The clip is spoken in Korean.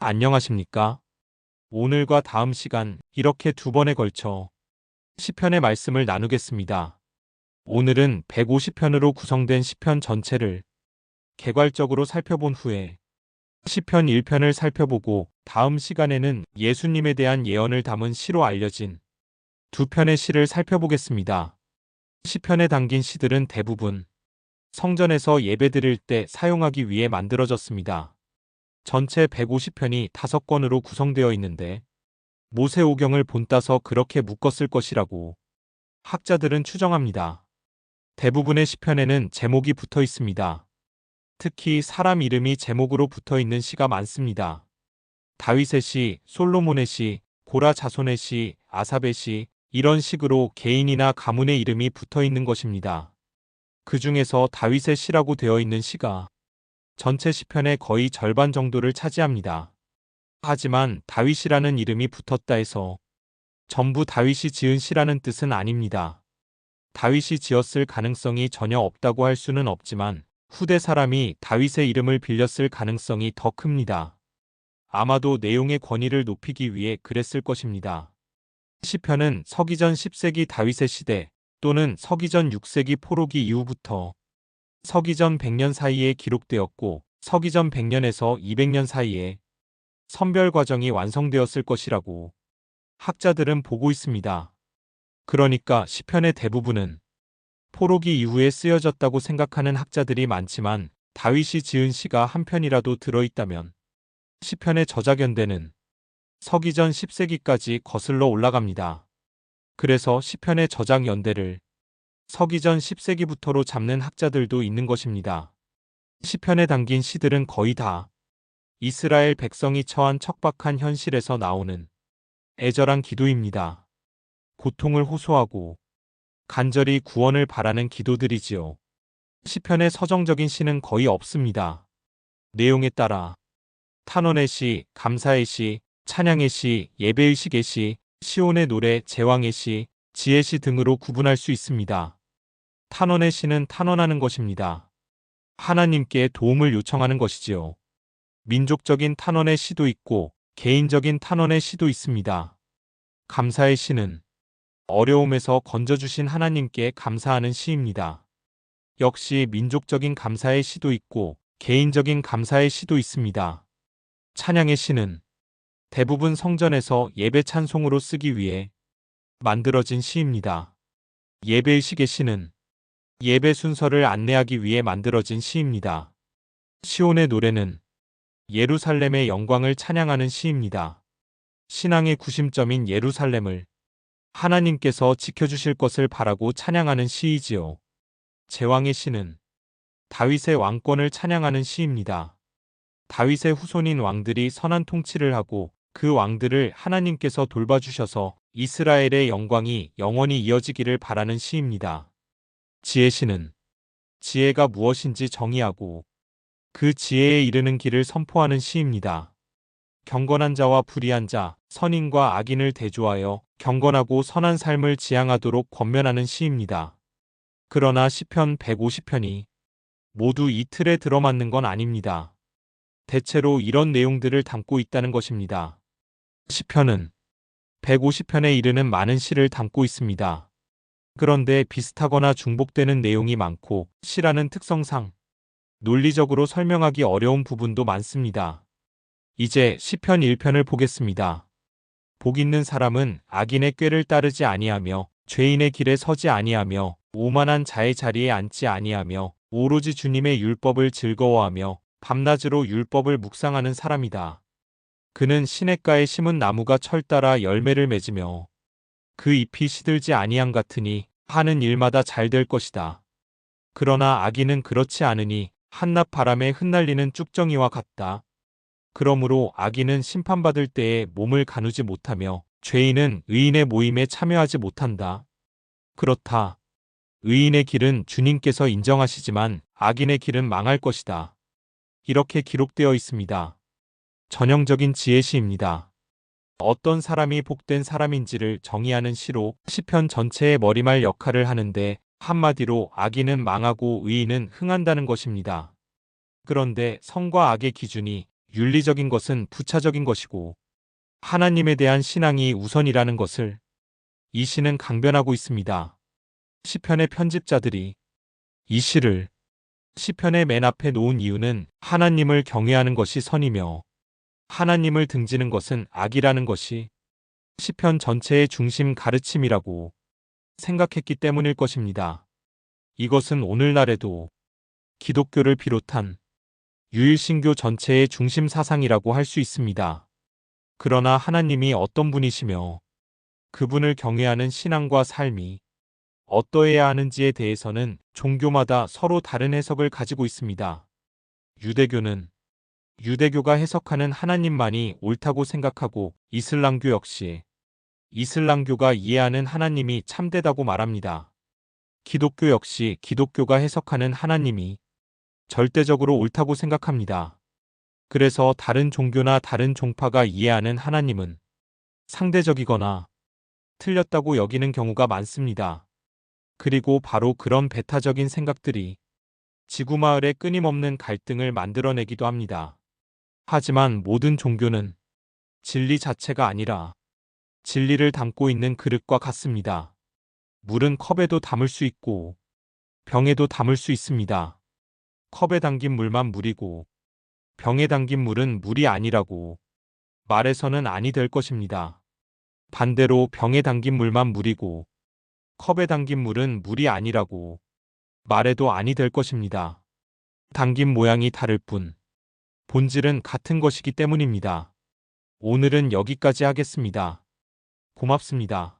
안녕하십니까? 오늘과 다음 시간 이렇게 두 번에 걸쳐 시편의 말씀을 나누겠습니다. 오늘은 150편으로 구성된 시편 전체를 개괄적으로 살펴본 후에 시편 1편을 살펴보고 다음 시간에는 예수님에 대한 예언을 담은 시로 알려진 두 편의 시를 살펴보겠습니다. 시편에 담긴 시들은 대부분 성전에서 예배드릴 때 사용하기 위해 만들어졌습니다. 전체 150편이 5권으로 구성되어 있는데 모세오경을 본따서 그렇게 묶었을 것이라고 학자들은 추정합니다. 대부분의 시편에는 제목이 붙어 있습니다. 특히 사람 이름이 제목으로 붙어 있는 시가 많습니다. 다윗의 시, 솔로몬의 시, 고라 자손의 시, 아삽의 시, 이런 식으로 개인이나 가문의 이름이 붙어 있는 것입니다. 그 중에서 다윗의 시라고 되어 있는 시가 전체 시편의 거의 절반 정도를 차지합니다. 하지만 다윗이라는 이름이 붙었다 해서 전부 다윗이 지은 시라는 뜻은 아닙니다. 다윗이 지었을 가능성이 전혀 없다고 할 수는 없지만 후대 사람이 다윗의 이름을 빌렸을 가능성이 더 큽니다. 아마도 내용의 권위를 높이기 위해 그랬을 것입니다. 시편은 서기전 10세기 다윗의 시대 또는 서기전 6세기 포로기 이후부터 서기전 100년 사이에 기록되었고 서기전 100년에서 200년 사이에 선별 과정이 완성되었을 것이라고 학자들은 보고 있습니다. 그러니까 시편의 대부분은 포로기 이후에 쓰여졌다고 생각하는 학자들이 많지만 다윗이 지은 시가 한 편이라도 들어있다면 시편의 저작 연대는 서기전 10세기까지 거슬러 올라갑니다. 그래서 시편의 저작 연대를 서기전 10세기부터로 잡는 학자들도 있는 것입니다. 시편에 담긴 시들은 거의 다 이스라엘 백성이 처한 척박한 현실에서 나오는 애절한 기도입니다. 고통을 호소하고 간절히 구원을 바라는 기도들이지요. 시편의 서정적인 시는 거의 없습니다. 내용에 따라 탄원의 시, 감사의 시, 찬양의 시, 예배의식의 시, 시온의 노래, 제왕의 시, 지혜 시 등으로 구분할 수 있습니다. 탄원의 시는 탄원하는 것입니다. 하나님께 도움을 요청하는 것이지요. 민족적인 탄원의 시도 있고 개인적인 탄원의 시도 있습니다. 감사의 시는 어려움에서 건져주신 하나님께 감사하는 시입니다. 역시 민족적인 감사의 시도 있고 개인적인 감사의 시도 있습니다. 찬양의 시는 대부분 성전에서 예배 찬송으로 쓰기 위해 만들어진 시입니다. 예배의식의 시는 예배 순서를 안내하기 위해 만들어진 시입니다. 시온의 노래는 예루살렘의 영광을 찬양하는 시입니다. 신앙의 구심점인 예루살렘을 하나님께서 지켜주실 것을 바라고 찬양하는 시이지요. 제왕의 시는 다윗의 왕권을 찬양하는 시입니다. 다윗의 후손인 왕들이 선한 통치를 하고 그 왕들을 하나님께서 돌봐주셔서 이스라엘의 영광이 영원히 이어지기를 바라는 시입니다. 지혜 시는 지혜가 무엇인지 정의하고 그 지혜에 이르는 길을 선포하는 시입니다. 경건한 자와 불의한 자, 선인과 악인을 대조하여 경건하고 선한 삶을 지향하도록 권면하는 시입니다. 그러나 시편 150편이 모두 이 틀에 들어맞는 건 아닙니다. 대체로 이런 내용들을 담고 있다는 것입니다. 시편은 150편에 이르는 많은 시를 담고 있습니다. 그런데 비슷하거나 중복되는 내용이 많고 시라는 특성상 논리적으로 설명하기 어려운 부분도 많습니다. 이제 시편 1편을 보겠습니다. 복 있는 사람은 악인의 꾀를 따르지 아니하며 죄인의 길에 서지 아니하며 오만한 자의 자리에 앉지 아니하며 오로지 주님의 율법을 즐거워하며 밤낮으로 율법을 묵상하는 사람이다. 그는 시냇가에 심은 나무가 철 따라 열매를 맺으며 그 잎이 시들지 아니함 같으니 하는 일마다 잘 될 것이다. 그러나 악인은 그렇지 않으니 한낮 바람에 흩날리는 쭉정이와 같다. 그러므로 악인은 심판받을 때에 몸을 가누지 못하며 죄인은 의인의 모임에 참여하지 못한다. 그렇다. 의인의 길은 주님께서 인정하시지만 악인의 길은 망할 것이다. 이렇게 기록되어 있습니다. 전형적인 지혜시입니다. 어떤 사람이 복된 사람인지를 정의하는 시로 시편 전체의 머리말 역할을 하는데 한마디로 악인은 망하고 의인은 흥한다는 것입니다. 그런데 선과 악의 기준이 윤리적인 것은 부차적인 것이고 하나님에 대한 신앙이 우선이라는 것을 이 시는 강변하고 있습니다. 시편의 편집자들이 이 시를 시편의 맨 앞에 놓은 이유는 하나님을 경외하는 것이 선이며 하나님을 등지는 것은 악이라는 것이 시편 전체의 중심 가르침이라고 생각했기 때문일 것입니다. 이것은 오늘날에도 기독교를 비롯한 유일신교 전체의 중심 사상이라고 할 수 있습니다. 그러나 하나님이 어떤 분이시며 그분을 경외하는 신앙과 삶이 어떠해야 하는지에 대해서는 종교마다 서로 다른 해석을 가지고 있습니다. 유대교가 해석하는 하나님만이 옳다고 생각하고 이슬람교 역시 이슬람교가 이해하는 하나님이 참되다고 말합니다. 기독교 역시 기독교가 해석하는 하나님이 절대적으로 옳다고 생각합니다. 그래서 다른 종교나 다른 종파가 이해하는 하나님은 상대적이거나 틀렸다고 여기는 경우가 많습니다. 그리고 바로 그런 배타적인 생각들이 지구마을에 끊임없는 갈등을 만들어내기도 합니다. 하지만 모든 종교는 진리 자체가 아니라 진리를 담고 있는 그릇과 같습니다. 물은 컵에도 담을 수 있고 병에도 담을 수 있습니다. 컵에 담긴 물만 물이고 병에 담긴 물은 물이 아니라고 말해서는 아니 될 것입니다. 반대로 병에 담긴 물만 물이고 컵에 담긴 물은 물이 아니라고 말해도 아니 될 것입니다. 담긴 모양이 다를 뿐 본질은 같은 것이기 때문입니다. 오늘은 여기까지 하겠습니다. 고맙습니다.